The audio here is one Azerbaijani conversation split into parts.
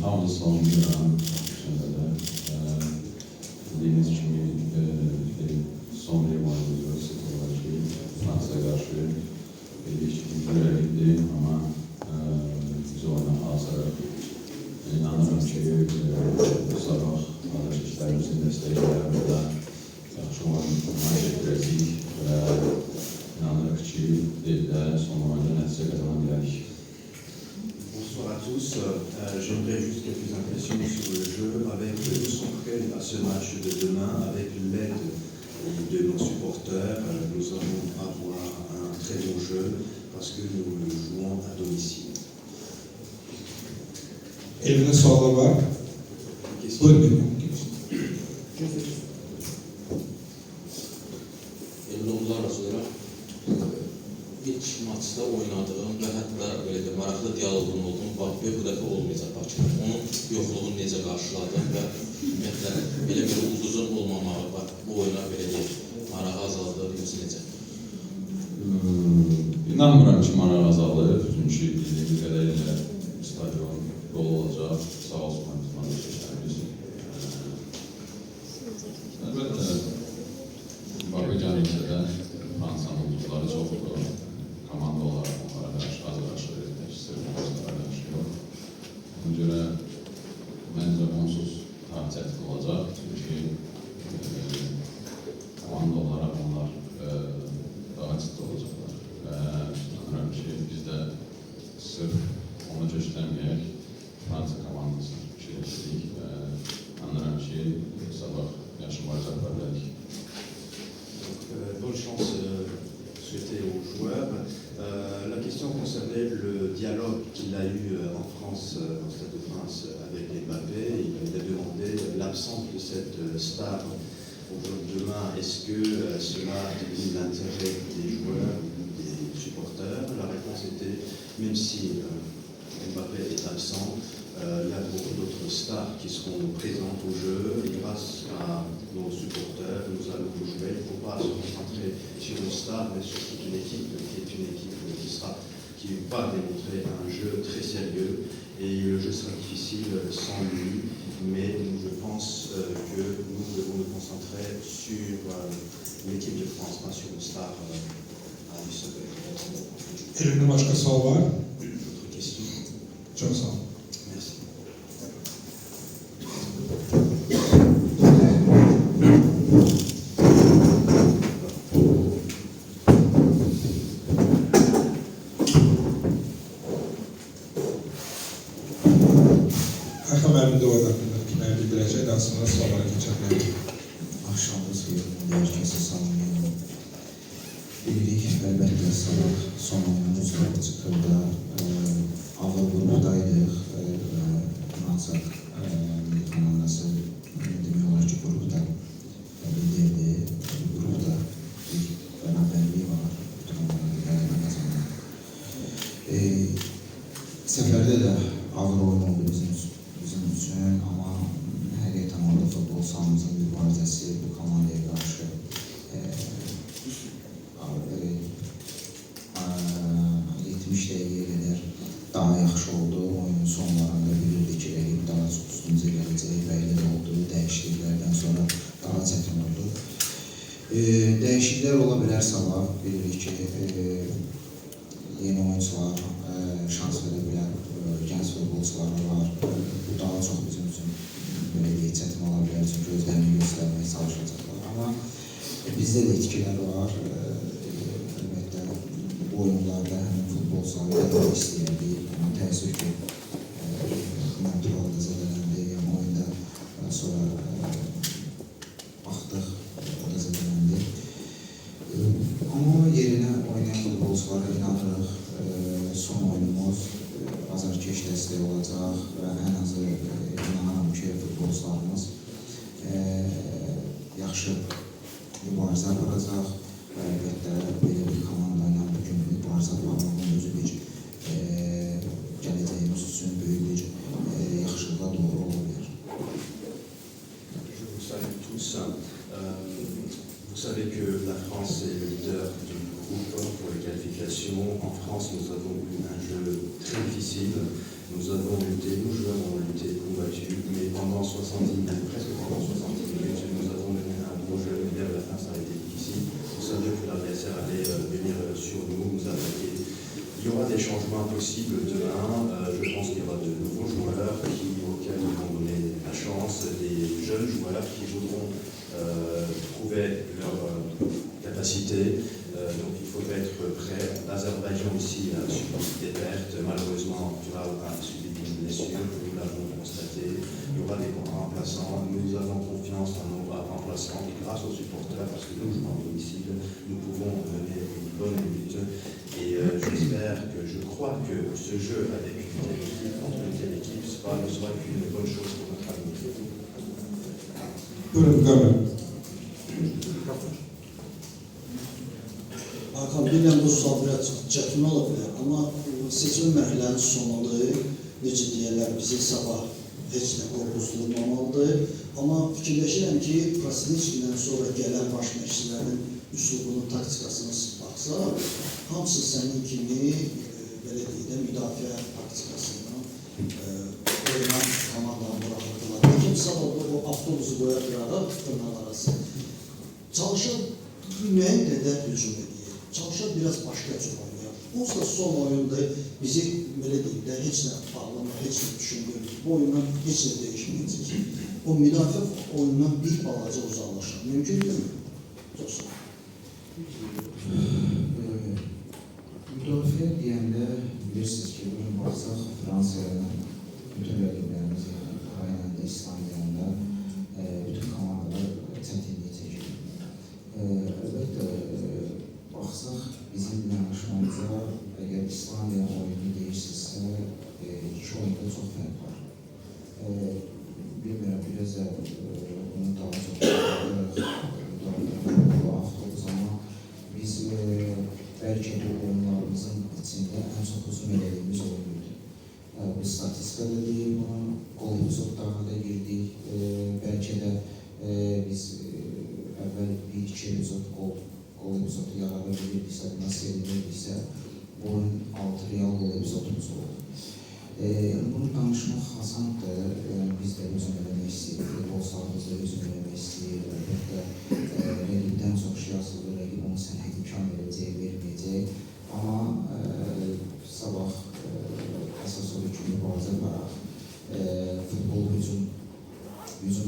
Hamza savunuyorum. Bildiğiniz gibi son bir maçımız Sıfır'daki Fransa'ya karşı bir güzel gitti ama biz oyuna hazır. İnanırım ki bu sabah arkadaşlarımızın destekleriyle yaxşı oyun çəkdirəcəyik və inanırıq ki, son oyunda nəticə qazana bilərik. Bonsoir à tous. J'aimerais juste quelques impressions sur le jeu avec nous centrer à ce match de demain avec l'aide de nos supporters. Nous allons avoir un très bon jeu parce que nous le jouons à domicile. Eline sorular var. Buyurun benim. Yıllar arasında ilk maçta oynadığım və hətta belə də maraqlı diyaloqun olduğum Bakıya bu dəfə olmayacaq Bakıda. Onun yoxluğunu necə qarşıladım və ümumiyyətlə belə bir ulduzun olmamağı bu oyuna belə deyək, marağı azaldı, yoxsa necə? İnanmıram ki, maraq azalır. Çünki bildiyimiz qədərilə stadion dolu olacaq. Sağ olsun, biz əlbəttə, Bakı cəmiyyətdə Fransanın ulduzları çoxdur. Komanda olaraq onlara qarşı hazırlaşır, Sırbistanlara qarşı yox. Ona görə məncə onsuz daha çətin olacaq. Çünki komanda olaraq onlar daha ciddi olacaqlar. Və inanıram ki, biz də sırf onu göstərməyək, Fransa komandasını işləyəcəyik və inanıram ki, sabah yaşamayacaq bilərik. Bonne chance souhaitée aux joueurs. La question concernait le dialogue qu'il a eu en France, au Stade de France, avec Mbappé. Il a demandé l'absence de cette star demain. Est-ce que cela divise l'intérêt des joueurs ou des supporters? La réponse était, même si Mbappé est absent, il y a beaucoup d'autres stars qui seront présentes au jeu et grâce à nos supporters, nous allons jouer. Il ne faut pas se concentrer sur une star, mais sur toute une équipe qui va démontrer un jeu très sérieux et le jeu sera difficile sans lui, mais je pense que nous devons nous concentrer sur l'équipe de France, pas sur une star à lui seul. Elinde başka soru var. D'autres questions? Çok sağ olun. Merci. Hakan Mermin de orada kimler bildirecek. Daha sonra sorulara geçelim. Akşamınız yerinde herkese salamlayalım. Bilirik, əlbəttə sabah son oyunumuz var. Çıxırda Ava qrupdayıq və Fransa komandası demək olar ki, qrupda liderdir. Qrupda bir bərabərlik var. Bütün onları qələbə qazanan. Səfərdə də ağır oyun oldu bizim üçün, amma həqiqətən orada futbol sahamızın mübarizəsi bu komandaya qarşı 70 dəqiqəyə qədər daha yaxşı oldu. Oyunun sonlarında bilirdik ki, rəqib daha çox üstümüzə gələcək və elə də oldu. Dəyişikliklərdən sonra daha çətin oldu. Dəyişikliklər ola bilər sabah. Bilirik ki, yeni oyuncular şans verə bilər, gənc futbolçular var. Bu daha çox bizim üçün çətin ola bilər, çünki özlərini göstərməyə çalışacaqlar. Amma bizdə də itkilər var. Əlbəttə, bu oyunlarda həmin futbolçuları gəlmək istəyirdik. Amma təəssüf ki, Montreal'da zədələndi, yəni oyunda sonra baxdıq, o da zədələndi. Amma yerinə oynayan futbolçulara inanırıq. Son oyunumuz azarkeş dəstək olacaq və ən azı inanıram ki, futbolçularımız yaxşı mübarizə aparacaq və əlbəttə belə bir komanda ilə bugün mübarizə aparmağın özü bir gələcəyimiz üçün böyük bir yaxşılığa doğru ola bilər. Je vous salue tous. Vous savez que la France est le leader du groupe pour les qualifications. En France, nous avons eu un jeu très difficile Nous avons lutté, nos joueurs ont lutté, combattu, mais pendant 70 minutes, presque pendant 70 minutes, nous avons mené un bon jeu, mais à la fin ça a été difficile. Nous savions que l'adversaire allait venir sur nous attaquer. Il y aura des changements possibles demain. Je pense qu'il y aura de nouveaux joueurs auxquels ils vont donner la chance, des jeunes joueurs qui voudront prouver leur capacité. Donc il faut être prêt. L'Azerbaïdjan aussi a subi des pertes. Malheureusement, Thuram a subi une blessure, nous l'avons constaté. Il y aura des remplaçants. Nous avons confiance en nos remplaçants et grâce aux supporters, parce que nous jouons à domicile, nous pouvons mener une bonne lutte. Et je crois que ce jeu avec une telle équipe, contre une telle équipe, ne sera qu'une bonne chose pour notre avenir. Buyurun Gömel. Hakan, bilirəm bu sual biraz çətin ola bilər, amma seçim mərhələnin sonunda necə deyirlər, bizi sabah heç nə qorxuzdurmamalıdır. Amma fikirləşirəm ki, Krasnitskidən sonra gələn baş məşqçilərin üslubunu, taktikasını baxsaq, hamısı sənin kimi, belə deyək də, müdafiə taktikasından oynayan komandanı buraxırdılar. Lakin sabah o avtobusu qoya qıraraq dırnaq arası çalışır, müəyyən qədər hücum edir. Çalışır biraz başqa cür oynayır. Onsuz da son oyunda bizi belə deyək də heç nə bağlamır, heç nə düşünmürük. Bu oyundan heç nə dəyişməyəcək. O müdafiə oyundan bir balaca uzaqlaşır. Mümkündür mü? Dostum. Müdafiə deyəndə bilirsiniz ki, bugün baxsaq Fransiyaya, bütün rəqiblərimiz, Ukraynada, İslandiyada bütün komandalar çətinlik çəkir. Əlbəttə, baxsaq bizim yanaşmamıza, əgər İslandiya oyunu deyirsinizsə, iki oyunda çox fərq var. Bilmirəm, biraz da bunu daha çox avtobus, amma biz bəlkə bu oyunlarımızın içində ən çox hücum elədiyimiz oyunuydu. Biz statistikada deyil bunu, qol epizodlarına da girdik. Bəlkə də biz əvvəl 1-2 epizod qol epizodu yarada bilirdiksə, buna sevinirliksə, bu oyun 6 real qol epizodumuz oldu. Bunu danışmaq asandır, biz də hücum eləmək istəyirik, futbolçularımız da hücum eləmək istəyir. Əlbəttə, rəqibdən çox şey asılır, rəqib onu sənə imkan verəcək, verməyəcək. Amma sabah əsas odur ki, mübarizə varaq. Futbol hücum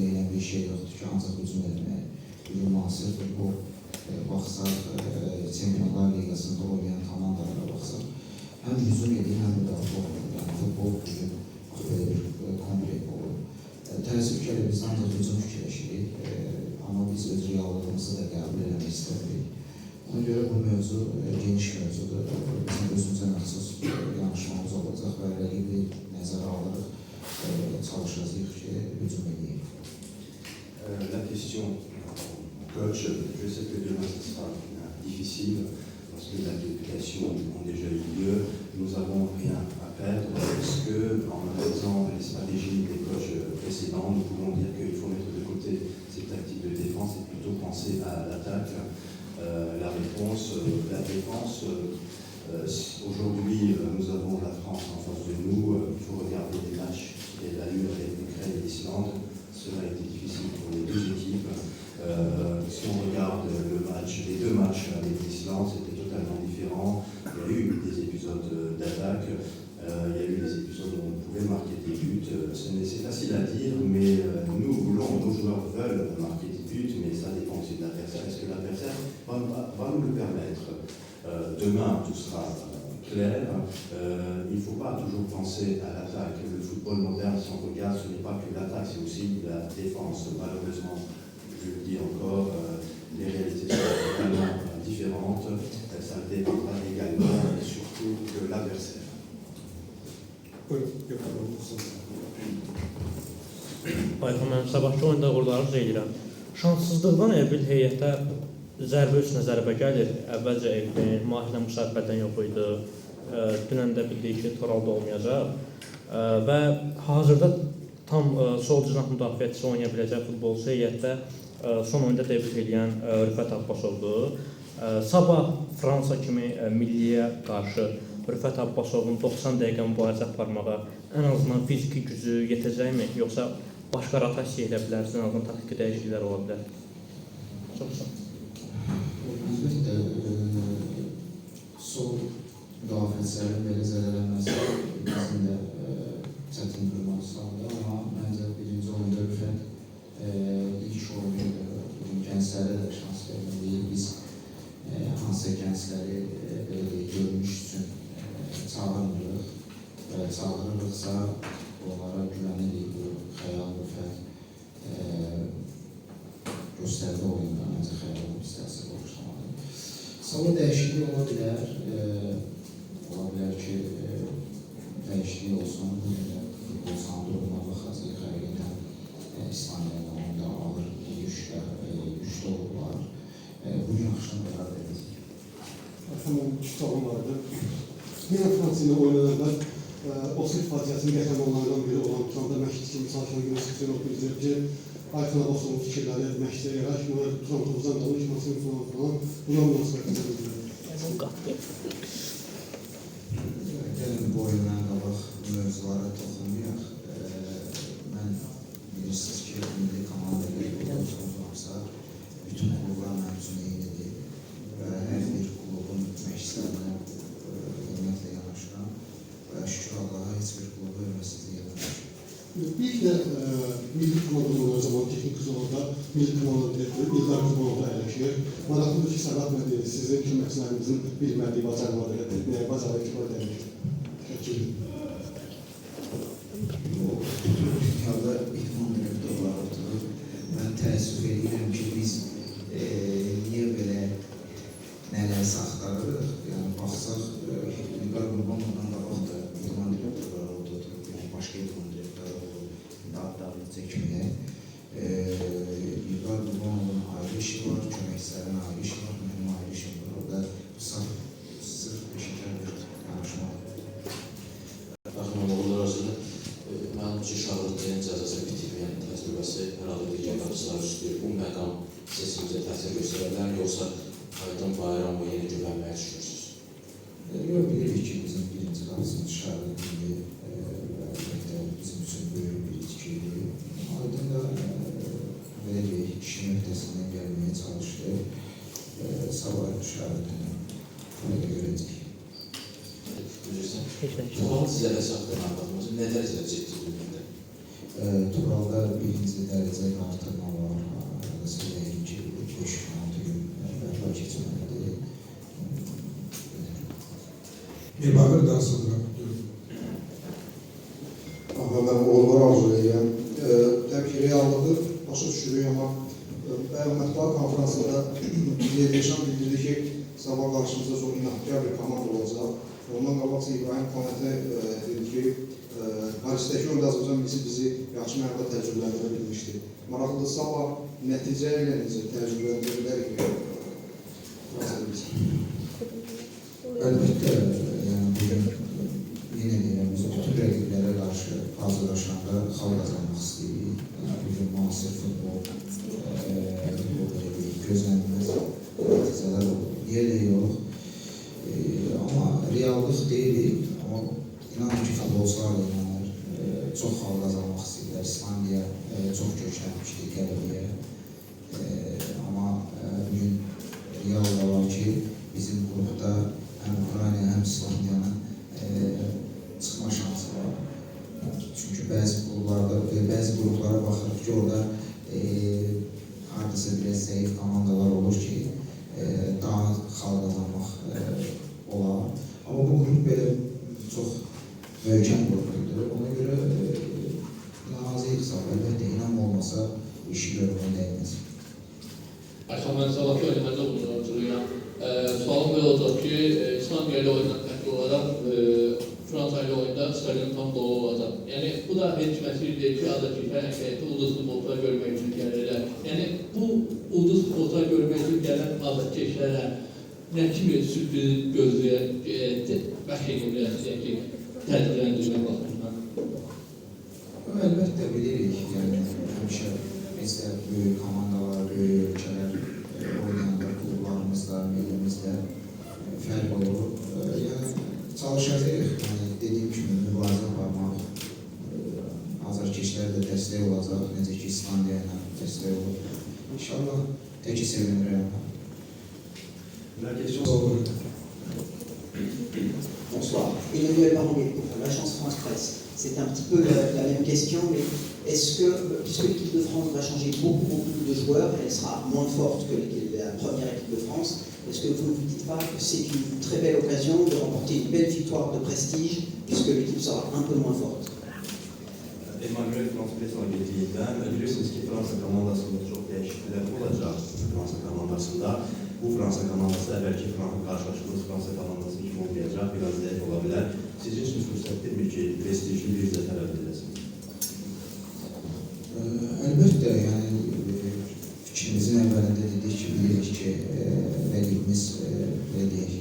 deyilən bir şey yoxdur ki, ancaq hücum eləmək. Hücum müasir futbol baxsaq, Çempionlar Liqasında oynayan komandalara baxsaq, həm hücum edir, həm müdafiə olur. Yəni, futbol bugün belə bir komplekt olur. Təəssüf ki, biz ancaq hücum fikirləşirik, amma biz öz reallığımızı da qəbul eləmək istəyirik. Ona görə bu mövzu geniş mövzudur. Bizim özümüzə məxsus yanaşmamız olacaq və rəqibi nəzərə alırıq, çalışacağıq ki, hücum edəyik. La question, coach, je sais que demain ce sera difficile parce que les qualifications ont déjà eu lieu. Nous n'avons rien à perdre parce que, en analysant les stratégies des coachs précédents, nous pouvons dire qu'il faut mettre de côté ces tactiques de défense et plutôt penser à l'attaque. La défense, aujourd'hui nous avons la France en face de nous, il faut regarder les matchs qu'il y a eu avec l'Ukraine et l'Islande. Cela a été difficile pour les deux équipes. Si on regarde les deux matchs avec l'Islande, c'était totalement différent. Il y a eu des épisodes d'attaque, il y a eu des épisodes où on pouvait marquer des buts. C'est facile à dire, mais nous voulons, nos joueurs veulent marquer des buts, mais ça dépend aussi de l'adversaire. Est-ce que l'adversaire va nous le permettre? Demain, tout sera clair. Il ne faut pas toujours penser à l'attaque. Le football moderne, si on regarde, ce n'est pas que l'attaque, c'est aussi la défense. Malheureusement, je le dis encore, les réalités sont totalement différentes. Ça dépendra également et surtout de l'adversaire. Buyurun, Gökhan Bey. Bayxan, mənim sabahki oyunda uğurlarınızı edirəm. Şanssızlıqdan Erbil heyətə zərbə üstünə zərbə gəlir. Əvvəlcə Erbil Mahirlə müsahibədən yox idi. Dünən də bildik ki, Toralda olmayacaq. Və hazırda tam sol cinah müdafiəçisi oynaya biləcək futbolçu heyətdə son oyunda debüt edən Rüfət Abbasovdur. Sabah Fransa kimi milliyə qarşı Rüfət Abbasovun 90 dəqiqə mübarizə aparmağa ən azından fiziki gücü yetəcəkmi? Yoxsa başqa rotasiya edə bilərsiniz, ən azından taktiki dəyişikliklər ola bilər? Çox sağ olun. Əlbəttə, sol müdafiəçilərin belə zədələnməsi bizim də çətin durmaq sağladı, amma məncə birinci oyunda Rüfət ilk oyunu gənclərə də şans verməliyik. Biz hansı gəncləri görmüş üçün çağırmırıq və çağırırıqsa onlara güvənirik. Bu xəyal Rüfət göstərdi oyunda, məncə xəyal istərsə borçlamalı. Sonra dəyişiklik ola bilər. Ola bilər ki, dəyişiklik olsun. Futbol sahada olmağa baxacaq. Həqiqətən İspaniya onda alır güclü olurlar. Bugün axşam qərar verəcək. Hemen iki sorun vardı. Yine Fransa ile oynanırlar. Oscar faciasının qəhrəmanlarından biri olan şu anda məşqçi kimi çalışan Yunus Kıçırov bildirir ki, Aytun Abbasovun fikirləri məşqçiyə yaraşmır, Trumpımızdan danışmasın falan. Buna münasibətinizi bildirir. Gəlin bu oyundan qabaq mövzulara toxunmayaq. Mən bilirsiniz ki, milli komanda varsa, bütün klublar mənim üçün eynidir və hər bir klubun məşqçilərinə hörmətlə yanaşıram və şükür Allaha heç bir klubu hörmətsizlik eləməmişəm. İlk də milli komanda olan zaman texnik qızılda milli komanda direktörü İlqar Qurbanova əyləşir. Maraqlıdır ki, Sədat Mədiyev sizin köməkçilərinizin bilmədiyi bacarmaları dəmir. Dünyada idman direktorları oturur. Mən təəssüf edirəm ki, biz niyə belə nələrsə axtarırıq? Yəni, baxsaq, İlqar Qurbanovdan qabaq da idman direktorları oturur. Yəni, başqa idman direktorları olur. David çəkməyə. İlqar Qurbanovun ayrı işi var, köməkçilərin ayrı işi var, mənim ayrı işim var. Orada sırf peşəkar bir danışmaq. Baxın, oğullar arasında mənim ki, Şahırlıqların cəzası bitirməyən təcrübəsi hər halda digər qapıslar üstü bu məqam seçimizə təsir göstərilər, yoxsa Aydın Bayramı yeni güvənməyə düşünürsünüz? Yox, bilirik ki, bizim birinci qapısının Şahırlıqları bizim üçün böyük bir itkiydi. Aydın da belə bir işin öhdəsindən gəlməyə çalışdı. Sabah Şahırlıqları bunu görəcək. Tural sizə hesabdan anlatması nə dərəcədə ciddi bilməkdə? Turalda birinci dərəcə artırma var. Söyləyim ki, 5-6 gün bərpa keçməlidir. Mirbağır daha sonra. Mən oğulları arzu edirəm. Təbii ki, reallığı başa düşürük, amma mətbuat konferansında Yerleşan bildirdi ki, sabah qarşımızda çox inatçı bir komanda olacaq. Ondan qabaqca İbrahim Konatə dedi ki, Parisdəki oyunda Azərbaycan bizi yaxşı mənada təcrübələndirə bilmişdi. Maraqlıdır, sabah nəticə ilə necə təcrübələndirə bilərik? Əlbəttə, bugün yenə deyirəm, biz bütün rəqiblərə qarşı hazırlaşanda xal qazanmaq istəyirik. Bugün müasir futbol gözlənilməz nəticələr olur. Niyə də yox? Amma reallıq deyilik, amma inanın ki, futbolçular da inanır. Çox xal qazanmaq istəyirlər. İslandiya çox köklənmişdir qələbəyə. Amma bugün real da var ki, bizim qrupda həm Ukrayna, həm İslandiyanın çıxma şansı var. Çünki bəzi qruplara baxırıq ki, orada hardasa biraz zəif komandalar olur ki, daha xal qazanmaq olar. Amma bu qrup belə çox möhkəm qrupdur. Ona görə inanacaqsa, əlbəttə inam olmasa işi görməyə dəyməz. Ayxan, mən sabahki oyunlarda bunu oturuyorum. Sualım belə olacaq ki, İslandiya ilə oyundan fərqli olaraq Fransa ilə oyunda stadion tam dolu olacaq. Yəni, bu da heç məsələ deyil ki, Azərbaycan əksəriyyəti ulduz futbolçular görmək üçün gəlirlər. Yəni, bu ulduz futbolçular görmək üçün gələn azərkeşlərə nə kimi sürpriz gözləyək, bəxş edirlər ki, təcrübələndirmək baxımından? Əlbəttə bilirik, yəni həmişə bizdə böyük komandalar, böyük ölkələr oynayanlar, klublarımızda, millimizdə fərq olur. Yəni, dəstək olacaq, necə ki İslandiya ilə dəstək olur. İnşallah tək ki sevinirəm. La question Bonsoir. Emmanuel Barouet pour l'agence France Presse. C'est un petit peu la même question, mais est-ce que, puisque l'équipe de France va changer beaucoup de joueurs, elle sera moins forte que la première équipe de France, est-ce que vous ne vous dites pas que c'est une très belle occasion de remporter une belle victoire de prestige, puisque l'équipe sera un peu moins forte? Emmanuel Fransa Press'e geldiğinden bilirsiniz ki Fransa komandasında çok değişiklikler olacak Fransa komandasında. Bu Fransa komandası evvelki karşılaştığımız Fransa komandası gibi olmayacak, biraz zayıf olabilir. Sizce hiç müsbettir mi ki prestijli bir zafer elde edesiniz? Əlbəttə, yəni fikrimizin əvvəlində dedik ki, bilirik ki, rəqibimiz belə deyək,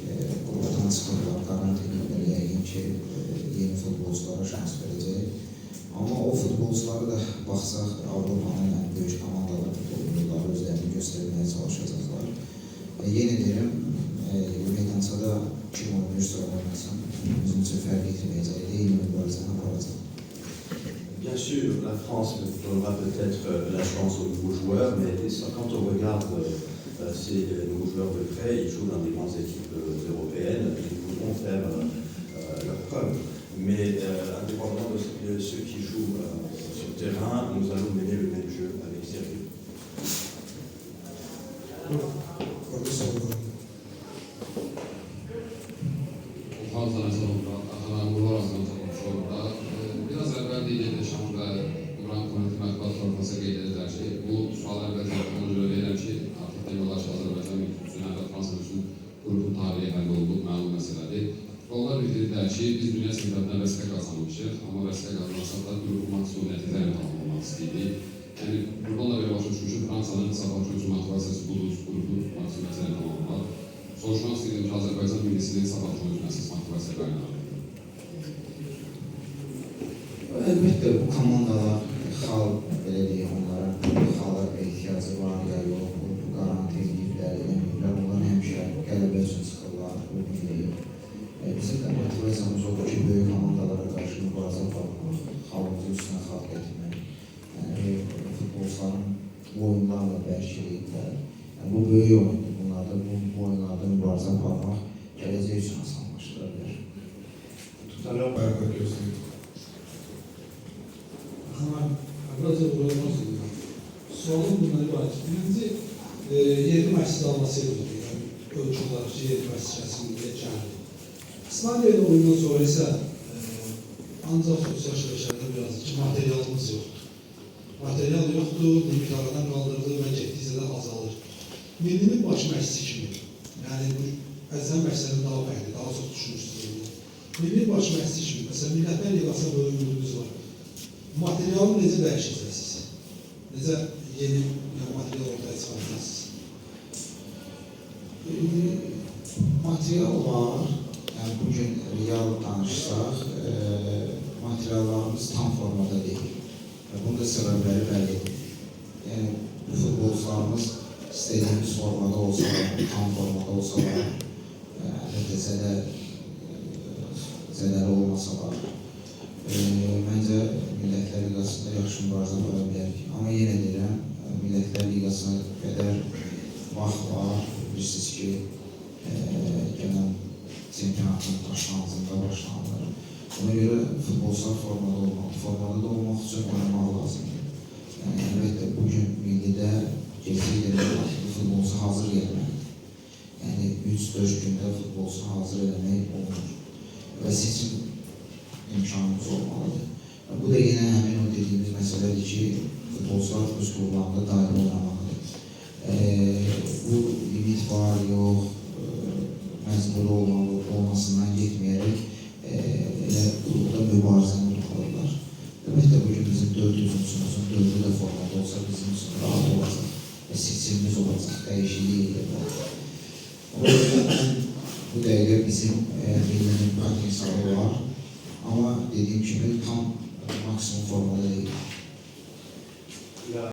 qrupadan çıxırlar, qarant ediblər yəqin ki, yeni futbolculara şans verəcək. Amma o futbolcuları da baxsaq, Avropanın yəni böyük komandaları futbolcuları özlərini göstərməyə çalışacaqlar. Yenə deyirəm, meydançada kim oynayırsa oynasın, bizim üçün fərq etməyəcək, eyni mübarizəni aparacaq. Bien sûr, la France donnera peut-être la chance aux nouveaux joueurs, mais quand on regarde ces nouveaux joueurs de près, ils jouent dans des grandes équipes européennes, ils voudront faire leur preuve. Mais indépendamment de ceux qui jouent sur le terrain, nous allons mener le même jeu avec sérieux. Fransa'nın sonunda, Atanan Uğur'un sonunda biraz evvel değil Deşan ve Duran Komitı Mətbuat Konferansı'na qeyd edilər ki, bu suallar və cavabına görə verirəm ki, artıq demək olar ki, Azərbaycan üçün və Fransa üçün qrupun tarihi həll olunub, məlum məsələdir. Onlar bildirdilər ki, biz dünya çempionatına vəsələ qazanmışıq, amma vəsələ qazanmışaq da qrupun maksimum nəticələri tamamlamaq istəyirdik. Yəni, buradan da belə başa düşmüşüm ki, Fransanın sabah üçün motivasiyası budur, qrupun maksimum nəticələri tamamlamaq. Soruşmaq istəyirdim ki, Azərbaycan millisinin sabah üçün əsas motivasiya qaynaqdır. Əlbəttə, bu komandalar xalq, belə deyək, onların xalqa ehtiyacı var ya yox, bu qarantı ediblər, edəməyiblər, onlar həmişə qələbə üçün çıxırlar, bu biləyik. Bizim də motivasiyamız odur ki, böyük komandalara qarşı mübarizə aparmaq, xalqımızı üstünə xalq etmək, futbolçuların bu oyunlarla bərk ediblər. Bu böyük oyundur, bunlarda bu oyunlarda mübarizə aparmaq gələcək üçün asanlaşdıra bilər. Tutarlar. Ayakta göstereyim. Ama biraz uğraşmaz idi. Sualım bundan ibaret. Birinci, yerli məşqçi alması yoxdur. Yəni, ölçü olaraq ki, yerli məşqçisində gəldi. İslandiya ilə oyundan sonra isə ancaq sosial şəbəkələrdə biraz ki, materialımız yoxdur. Material yoxdur, limit aradan qaldırılır və getdikcə də azalır. Millinin baş məşqçisi kimi, yəni bu əzələn məşqçilərin daha fərqli, daha çox düşünürsünüz. Milli baş məşqçisi kimi, məsələn, Millətlər Liqasına böyle ümidimiz var. Materialı necə dəyişəcəksiniz? Necə yeni material ortaya çıxaracaqsınız? Material var. Yəni, bugün real danışsaq, materiallarımız tam formada deyil. Bunun da səbəbləri bəllidir. Yəni, bu futbolcularımız istədiyimiz formada olsalar, tam formada olsalar, zədəli olmasalar, məncə Millətlər Liqasında yaxşı mübarizə apara bilərik. Amma yenə deyirəm, Millətlər Liqasına qədər vaxt var. Bilirsiniz ki, gələn çempionatın başlanğıcında başlanılır. Ona görə futbolçular formada olmalı. Formada da olmaq üçün oynamaq lazımdır. Yəni, əlbəttə, bugün millidə gələcəkdə futbolçu hazır gəlməlidir. Yəni, 3-4 gündə futbolçu hazır eləmək olur. Və seçim imkanımız olmalıdır. Bu da yenə həmin o dediyimiz məsələdir ki, futbolçular öz qurulanda daim oynamalıdır. Bu limit var, yox, məcburi olmasından getməyərək elə qurulda mübarizəni tutulurlar. Əlbəttə, bugün bizim 4 üzümüzün 4-ü də formada olsa bizim üçün rahat olacaq və seçimimiz olacaq, dəyişiklik edirlər. Bu dəqiqə bizim millinin potensialı var. Ama dediğim gibi tam maksimum formada değil.